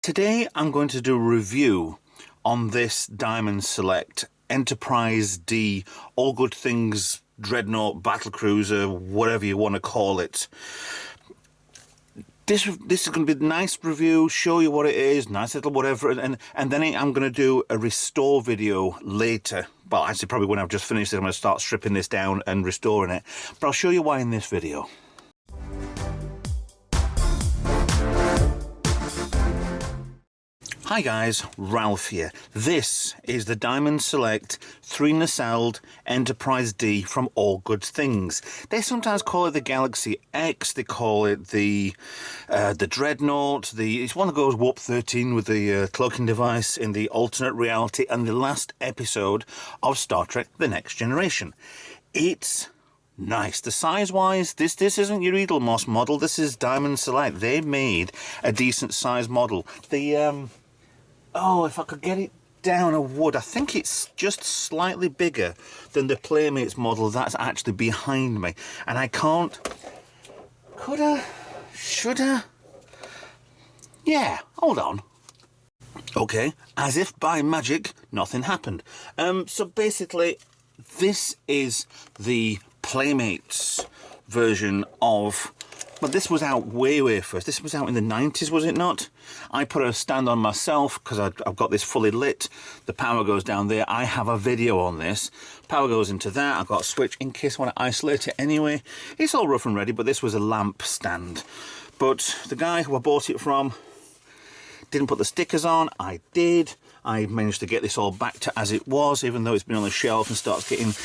Today I'm going to do a review on this Diamond Select Enterprise D All Good Things Dreadnought Battlecruiser, whatever you want to call it. This is going to be a nice review, show you what it is, nice little whatever, and then I'm going to do a restore video later. Well, actually probably when I've just finished it, I'm going to start stripping this down and restoring it. But I'll show you why in this video. Hi guys, Ralph here. This is the Diamond Select 3 nacelled Enterprise D from All Good Things. They sometimes call it the Galaxy X, they call it the Dreadnought, it's one that goes warp 13 with the cloaking device in the alternate reality and the last episode of Star Trek The Next Generation. It's nice. The size-wise, this isn't your Edelmoss model, this is Diamond Select. They made a decent size model. Oh, if I could get it down, I would. I think it's just slightly bigger than the Playmates model that's actually behind me. And I can't... Could I? Should I? Yeah, hold on. Okay, as if by magic, nothing happened. So basically, this is the Playmates version of... Well, this was out way first. This was out in the 90s, was it not? I put a stand on myself because I've got this fully lit. The power goes down there. I have a video on this. Power goes into that. I've got a switch in case I want to isolate it anyway. It's all rough and ready, but this was a lamp stand. But the guy who I bought it from didn't put the stickers on. I did. I managed to get this all back to as it was, even though it's been on the shelf and starts getting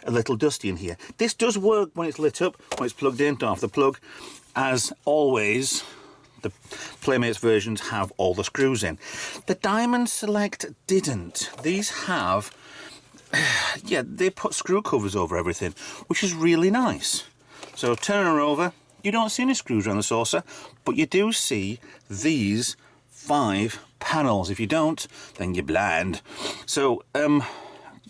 a little dusty in here. This does work when it's lit up, when it's plugged in, don't have the plug. As always, the Playmates versions have all the screws in. The Diamond Select didn't. These have, yeah, they put screw covers over everything, which is really nice. So turn her over, you don't see any screws around the saucer, but you do see these 5 panels. If you don't, then you're blind. So,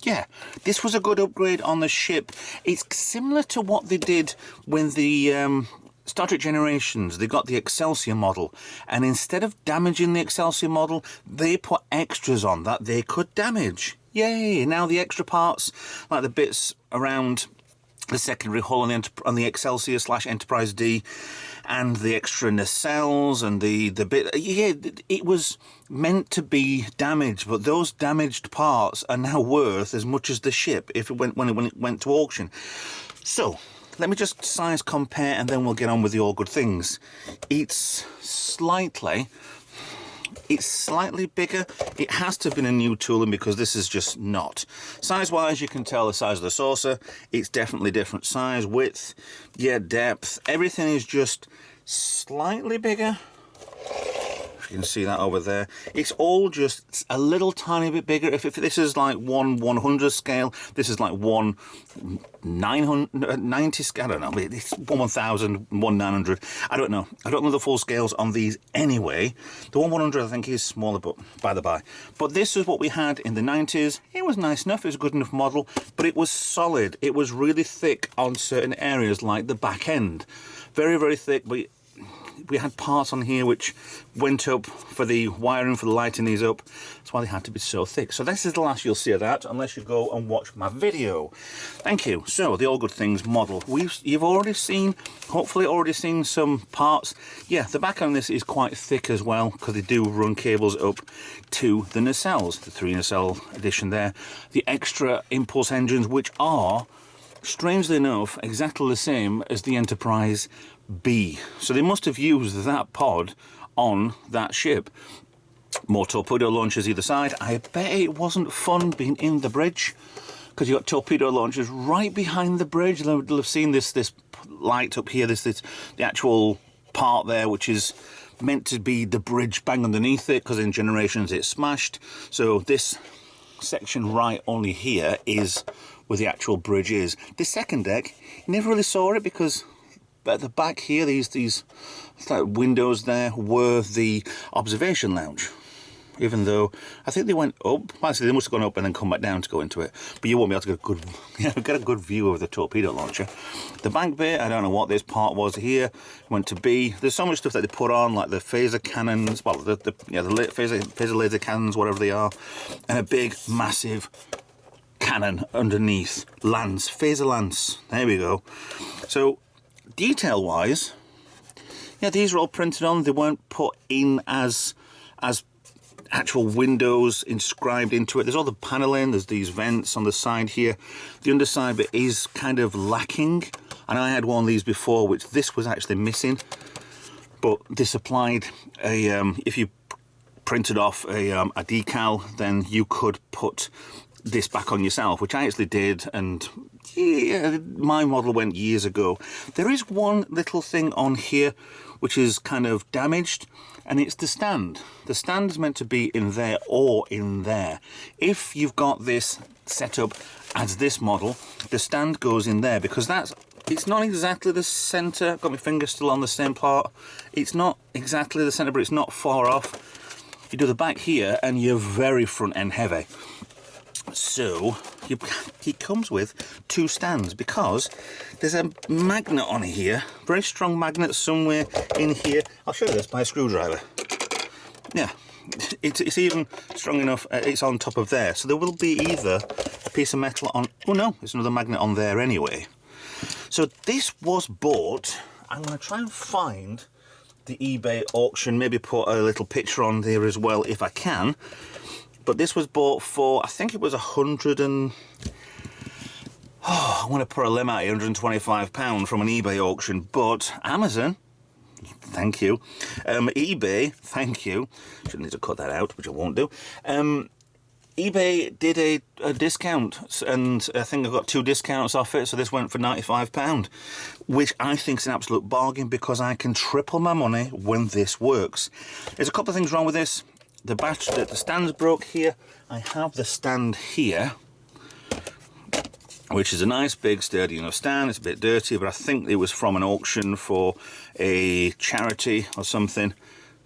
yeah, this was a good upgrade on the ship. It's similar to what they did when the Star Trek Generations, they got the Excelsior model, and instead of damaging the Excelsior model, they put extras on that they could damage. Yay! Now the extra parts, like the bits around the secondary hull on the Excelsior / Enterprise D, and the extra nacelles and the bit, yeah, it was meant to be damaged, but those damaged parts are now worth as much as the ship if it went when it went to auction. So let me just size compare and then we'll get on with the All Good Things. It's slightly bigger. It has to have been a new tooling because this is just not. Size-wise, you can tell the size of the saucer. It's definitely different size, width, yeah, depth. Everything is just slightly bigger. You can see that over there. It's all just a little tiny bit bigger. If this is like 1/100 scale, this is like 1/990 scale. I don't know. It's 1/1000, 1/900. I don't know. I don't know the full scales on these anyway. The 1/100 I think is smaller, but by the by. But this is what we had in the 90s. It was nice enough. It was a good enough model, but it was solid. It was really thick on certain areas, like the back end. Very thick, but we had parts on here which went up for the wiring, for the lighting these up. That's why they had to be so thick. So this is the last you'll see of that, unless you go and watch my video. Thank you. So the All Good Things model. You've already seen, hopefully already seen some parts. Yeah, the back on this is quite thick as well, because they do run cables up to the nacelles, the 3 nacelle edition there. The extra impulse engines, which are, strangely enough, exactly the same as the Enterprise B. So they must have used that pod on that ship. More torpedo launchers either side. I bet it wasn't fun being in the bridge, because you got torpedo launchers right behind the bridge. You'll have seen this light up here, the actual part there, which is meant to be the bridge bang underneath it, because in Generations it's smashed. So this section right only here is where the actual bridge is. This second deck, you never really saw it because at the back here, these like windows there were the observation lounge. even though I think they went up. Actually, they must have gone up and then come back down to go into it. But you won't be able to get a good, get a good view of the torpedo launcher. The back bit, I don't know what this part was here. Went to B. There's so much stuff that they put on, like the phaser cannons, well, the phaser laser cannons, whatever they are, and a big, massive cannon underneath. Lance, phaser lance. There we go. So, detail-wise, yeah, these are all printed on. They weren't put in as actual windows inscribed into it. There's all the paneling, there's these vents on the side here. The underside bit is kind of lacking, and I had one of these before which this was actually missing, but they supplied a if you printed off a decal, then you could put this back on yourself, which I actually did, and yeah, my model went years ago. There is one little thing on here which is kind of damaged, and it's the stand. The stand is meant to be in there or in there. If you've got this set up as this model, the stand goes in there, because it's not exactly the center. Got my finger still on the same part. It's not exactly the center, but it's not far off. You do the back here and you're very front end heavy. So he comes with two stands, because there's a magnet on here, very strong magnet somewhere in here. I'll show you this by a screwdriver. Yeah, it's even strong enough. It's on top of there, so there will be either a piece of metal on. Oh no, there's another magnet on there anyway. So this was bought. I'm going to try and find the eBay auction. Maybe put a little picture on there as well if I can. But this was bought for, I think it was I want to put a limb out here, £125 from an eBay auction. But Amazon, thank you. eBay, thank you. Shouldn't need to cut that out, which I won't do. eBay did a discount, and I think I got 2 discounts off it, so this went for £95, which I think is an absolute bargain, because I can triple my money when this works. There's a couple of things wrong with this. The battery, the stand's broke here. I have the stand here, which is a nice big sturdy enough stand. It's a bit dirty, but I think it was from an auction for a charity or something.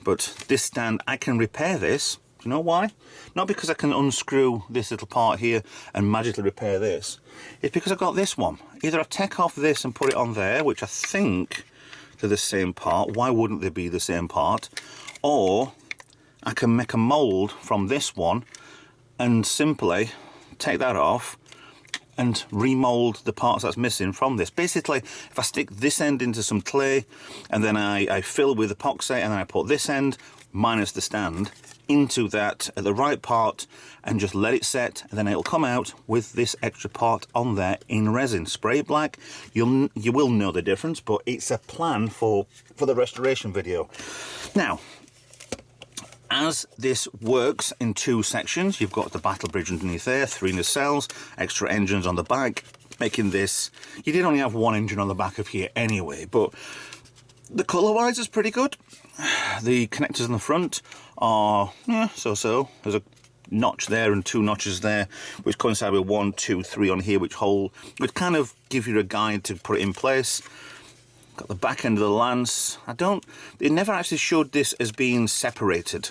But this stand, I can repair this. Do you know why? Not because I can unscrew this little part here and magically repair this. It's because I got this one. Either I take off this and put it on there, which I think they're the same part. Why wouldn't they be the same part? Or I can make a mould from this one and simply take that off and remold the parts that's missing from this. Basically, if I stick this end into some clay and then I fill with epoxy, and then I put this end, minus the stand, into that at the right part and just let it set, and then it'll come out with this extra part on there in resin. Spray it black. You will know the difference, but it's a plan for the restoration video. Now, as this works in 2 sections, you've got the battle bridge underneath there, 3 nacelles, extra engines on the back, making this. You did only have 1 engine on the back of here anyway, but the colour-wise is pretty good. The connectors in the front are, yeah, so-so. There's a notch there and 2 notches there, which coincide with 1, 2, 3 on here, which kind of give you a guide to put it in place. Got the back end of the lance. It never actually showed this as being separated.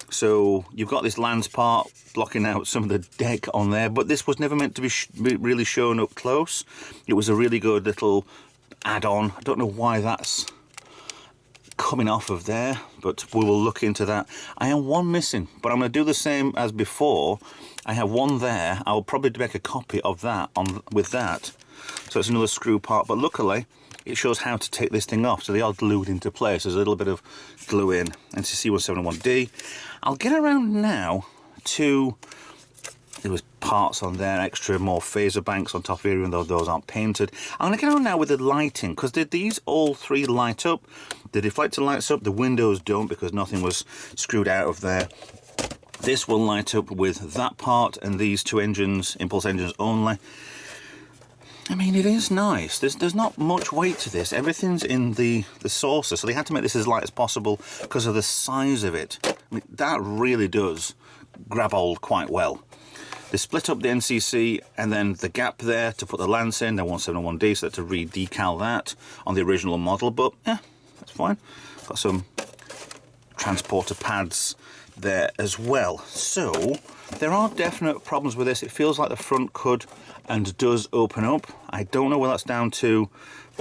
So you've got this lance part blocking out some of the deck on there, but this was never meant to be really shown up close. It was a really good little add-on. I don't know why that's coming off of there, but we will look into that. I have 1 missing, but I'm going to do the same as before. I have 1 there. I'll probably make a copy of that with that. So it's another screw part, but luckily it shows how to take this thing off, so they are glued into place. There's a little bit of glue in. NCC-171D. I'll get around now to, there was parts on there, extra more phaser banks on top here, even though those aren't painted. I'm going to get on now with the lighting, because these all 3 light up. The deflector lights up, the windows don't, because nothing was screwed out of there. This will light up with that part and these 2 engines, impulse engines only. I mean, it is nice. There's not much weight to this. Everything's in the saucer, so they had to make this as light as possible because of the size of it. I mean, that really does grab hold quite well. They split up the NCC and then the gap there to put the lance in, then 171D, so to re-decal that on the original model, but yeah, that's fine. Got some transporter pads there as well. So there are definite problems with this. It feels like the front could and does open up. I don't know whether that's down to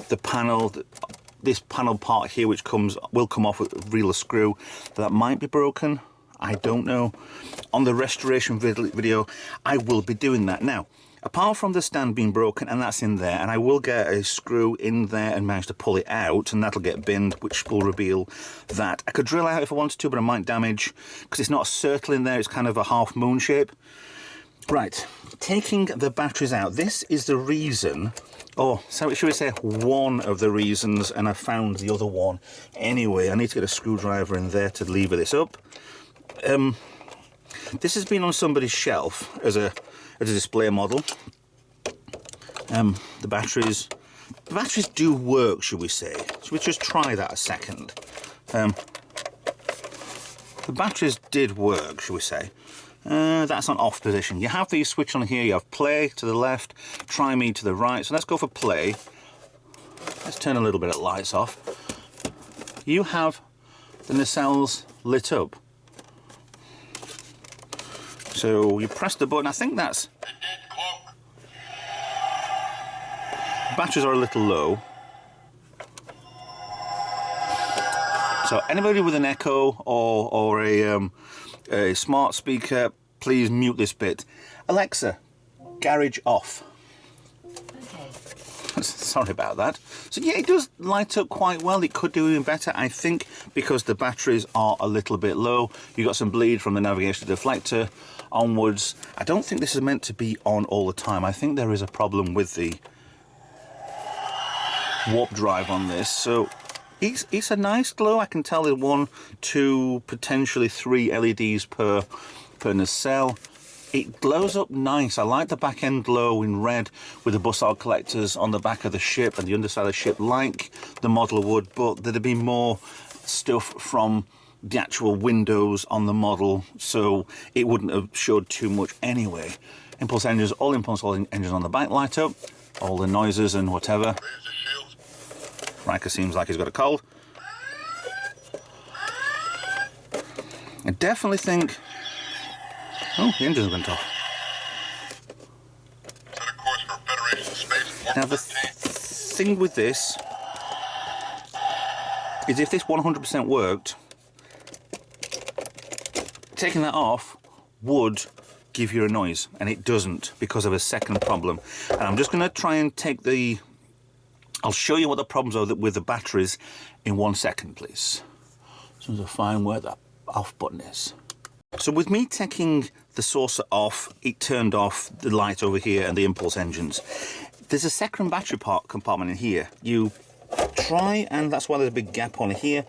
the panel, this panel part here, which will come off with a real screw. That might be broken. I don't know. On the restoration video, I will be doing that. Now, apart from the stand being broken, and that's in there, and I will get a screw in there and manage to pull it out, and that'll get binned, which will reveal that. I could drill out if I wanted to, but I might damage, because it's not a circle in there, it's kind of a half moon shape. Right, taking the batteries out, this is the reason, or so should we say one of the reasons, and I found the other one anyway. I need to get a screwdriver in there to lever this up. This has been on somebody's shelf as a display model. The batteries do work, should we say. Should we just try that a second? The batteries did work, should we say. That's on off position. You have these switch on here. You have play to the left, try me to the right. So let's go for play. Let's turn a little bit of lights off. You have the nacelles lit up. So you press the button. I think that's... Batteries are a little low. So anybody with an Echo or a smart speaker, please mute this bit. Alexa, garage off. Okay. Sorry about that. So yeah, it does light up quite well. It could do even better, I think, because the batteries are a little bit low. You've got some bleed from the navigation deflector onwards. I don't think this is meant to be on all the time. I think there is a problem with the warp drive on this. So it's a nice glow. I can tell there's 1, 2, potentially 3 LEDs per nacelle. It glows up nice. I like the back end glow in red with the bussard collectors on the back of the ship and the underside of the ship, like the model would, but there'd be more stuff from the actual windows on the model, so it wouldn't have showed too much anyway. Impulse engines, all impulse engines on the back light up, all the noises and whatever. Riker seems like he's got a cold. I definitely think... Oh, the engines went off. Now the thing with this is if this 100% worked, taking that off would give you a noise, and it doesn't because of a second problem. And I'm just going to try and take the... I'll show you what the problems are with the batteries in 1 second, please. As soon as I find where that off button is. So with me taking the saucer off, it turned off the light over here and the impulse engines. There's a second battery compartment in here. You try, and that's why there's a big gap on here.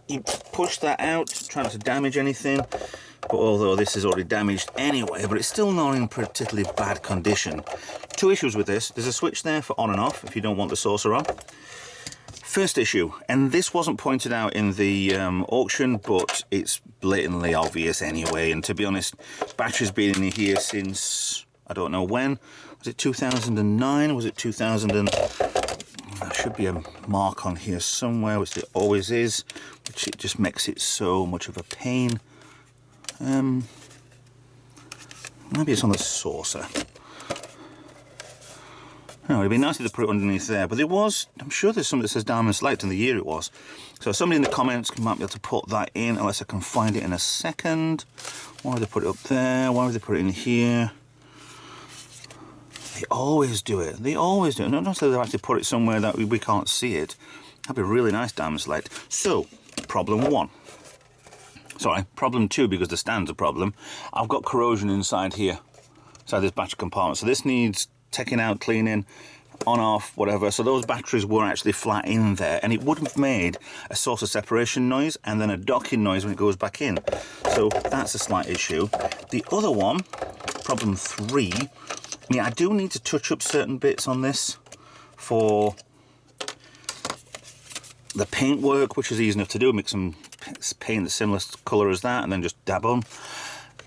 You push that out, try not to damage anything. But although this is already damaged anyway, but it's still not in particularly bad condition. 2 issues with this. There's a switch there for on and off if you don't want the saucer on. First issue, and this wasn't pointed out in the auction, but it's blatantly obvious anyway. And to be honest, battery's been in here since, I don't know when. Was it 2009? Was it 2000 and... There should be a mark on here somewhere, which it always is, which it just makes it so much of a pain. Maybe it's on the saucer. No, it'd be nice to put it underneath there, but there was, I'm sure there's something that says Diamond Select and the year it was. So somebody in the comments might be able to put that in, unless I can find it in a second. Why would they put it up there? Why would they put it in here? They always do it. They always do it. Not necessarily they actually put it somewhere that we can't see it. That'd be a really nice Diamond Select. So, problem 1. Sorry, problem 2, because the stand's a problem. I've got corrosion inside here, inside this battery compartment. So this needs taking out, cleaning, on, off, whatever. So those batteries were actually flat in there, and it would have made a source of separation noise and then a docking noise when it goes back in. So that's a slight issue. The other one, problem 3, I do need to touch up certain bits on this for the paint work, which is easy enough to do. Make some paint that's similar colour as that and then just dab on.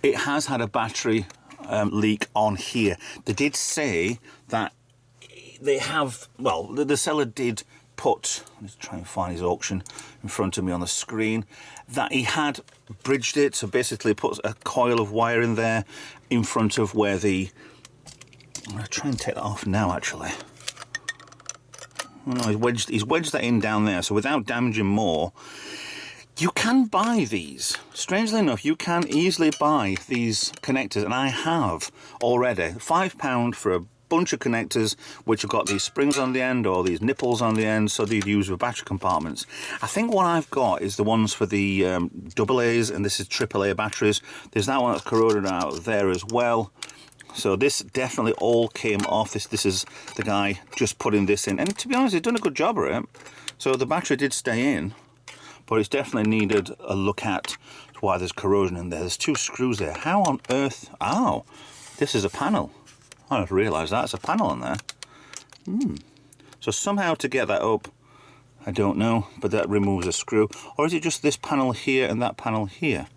It has had a battery leak on here. They did say that they have, well, the seller did put, let's try and find his auction in front of me on the screen, that he had bridged it, so basically puts a coil of wire in there in front of where the, I'm going to try and take that off now actually. Oh, no, he's wedged that in down there, so without damaging more, you can buy these. Strangely enough, you can easily buy these connectors, and I have already. £5 for a bunch of connectors which have got these springs on the end or these nipples on the end, so they'd use with battery compartments. I think what I've got is the ones for the AA's, and this is AAA batteries. There's that one that's corroded out there as well. So this definitely all came off. This is the guy just putting this in, and to be honest, he's done a good job of it. So the battery did stay in, but it's definitely needed a look at why there's corrosion in there. There's 2 screws there. How on earth? Oh, this is a panel. I didn't realise that's a panel in there. So somehow to get that up, I don't know, but that removes a screw. Or is it just this panel here and that panel here?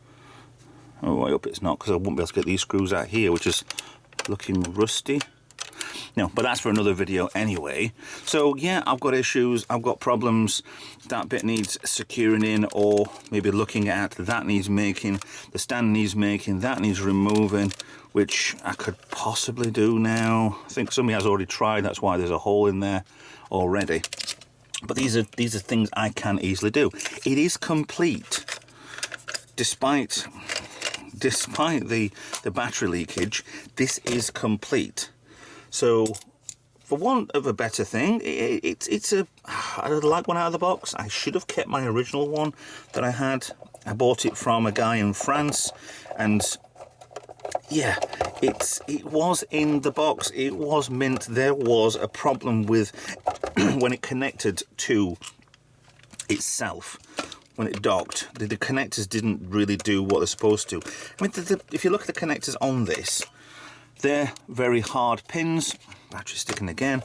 Oh, I hope it's not, because I won't be able to get these screws out here, which is looking rusty. No, but that's for another video anyway. So yeah, I've got issues, I've got problems. That bit needs securing in, or maybe looking at. That needs making, the stand needs making, that needs removing, which I could possibly do now. I think somebody has already tried, that's why there's a hole in there already. But these are things I can easily do. It is complete, despite the battery leakage. This is complete. So, for want of a better thing, I like one out of the box. I should have kept my original one that I had. I bought it from a guy in France, and yeah, it was in the box. It was mint. There was a problem with when it connected to itself. When it docked, the connectors didn't really do what they're supposed to. I mean, if you look at the connectors on this, they're very hard pins. Battery sticking again.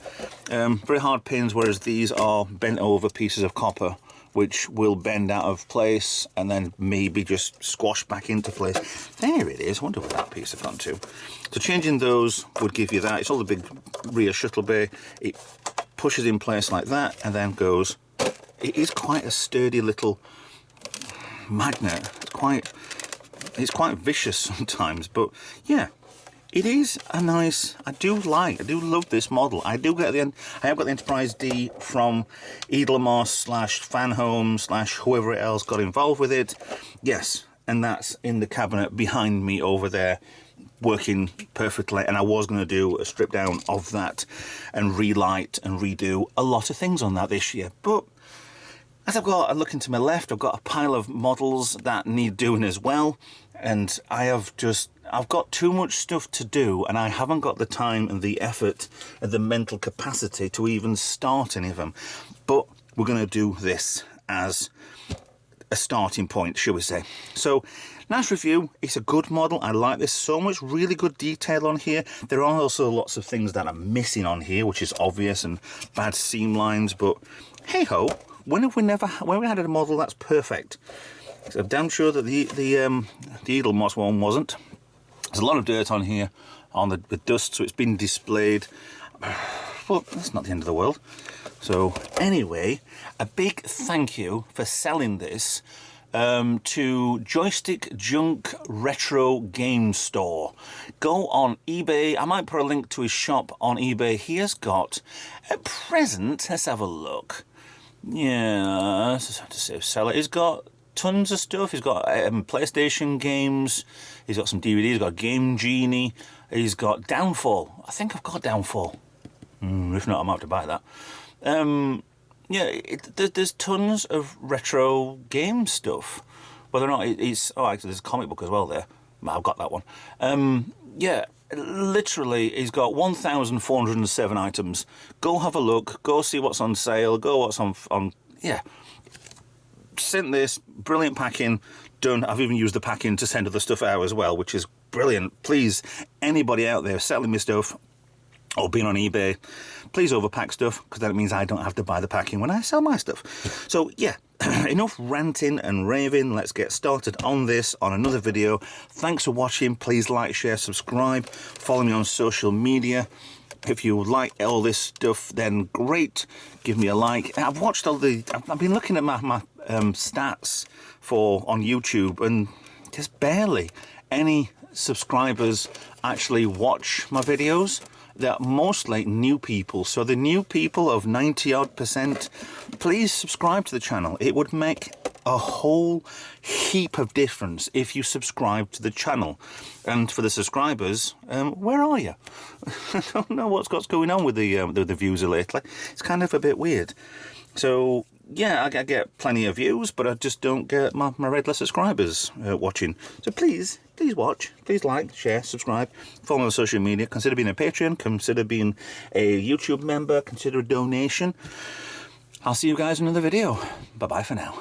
Very hard pins, whereas these are bent over pieces of copper, which will bend out of place and then maybe just squash back into place. There it is. I wonder where that piece has gone to. So changing those would give you that. It's all the big rear shuttle bay. It pushes in place like that and then goes. It is quite a sturdy little magnet. It's quite vicious sometimes, but yeah. It is a nice, I do love this model. I have got the Enterprise D from Edelmoss / Fanhome / whoever else got involved with it. Yes, and that's in the cabinet behind me over there, working perfectly. And I was going to do a strip down of that and relight and redo a lot of things on that this year. But as I've got a look into my left, I've got a pile of models that need doing as well. And I've got too much stuff to do, and I haven't got the time and the effort and the mental capacity to even start any of them. But we're going to do this as a starting point, shall we say. So, nice review. It's a good model. I like this so much. Really good detail on here. There are also lots of things that are missing on here, which is obvious, and bad seam lines. But hey ho, when we had a model that's perfect? So I'm damn sure that the Edelmoss one wasn't. There's a lot of dirt on here, on the dust, so it's been displayed. Well, that's not the end of the world. So anyway, a big thank you for selling this to Joystick Junk Retro Game Store. Go on eBay. I might put a link to his shop on eBay. He has got, at present, let's have a look. Yeah, let's have to say seller. He's got tons of stuff. He's got PlayStation games. He's got some DVDs. He's got Game Genie. He's got Downfall. I think I've got Downfall. If not, I might have to buy that. Yeah, there's tons of retro game stuff. Whether or not it's... Oh, actually, there's a comic book as well there. I've got that one. Yeah, literally, he's got 1,407 items. Go have a look. Go see what's on sale. Go what's on yeah. Sent this, brilliant packing, done. I've even used the packing to send other stuff out as well, which is brilliant. Please, anybody out there selling me stuff or being on eBay, please overpack stuff, because that means I don't have to buy the packing when I sell my stuff. So yeah, enough ranting and raving. Let's get started on this on another video. Thanks for watching. Please like, share, subscribe, follow me on social media. If you like all this stuff, then great. Give me a like. I've watched all the. I've been looking at my stats on YouTube, and there's barely any subscribers actually watch my videos. They're mostly new people. So the new people of 90-odd%, please subscribe to the channel. It would make a whole heap of difference if you subscribe to the channel. And for the subscribers, where are you? I don't know what's going on with the views lately. It's kind of a bit weird. So yeah, I get plenty of views, but I just don't get my regular subscribers watching. So please watch, please like, share, subscribe, follow me on social media, consider being a Patreon, consider being a YouTube member, consider a donation. I'll see you guys in another video. Bye bye for now.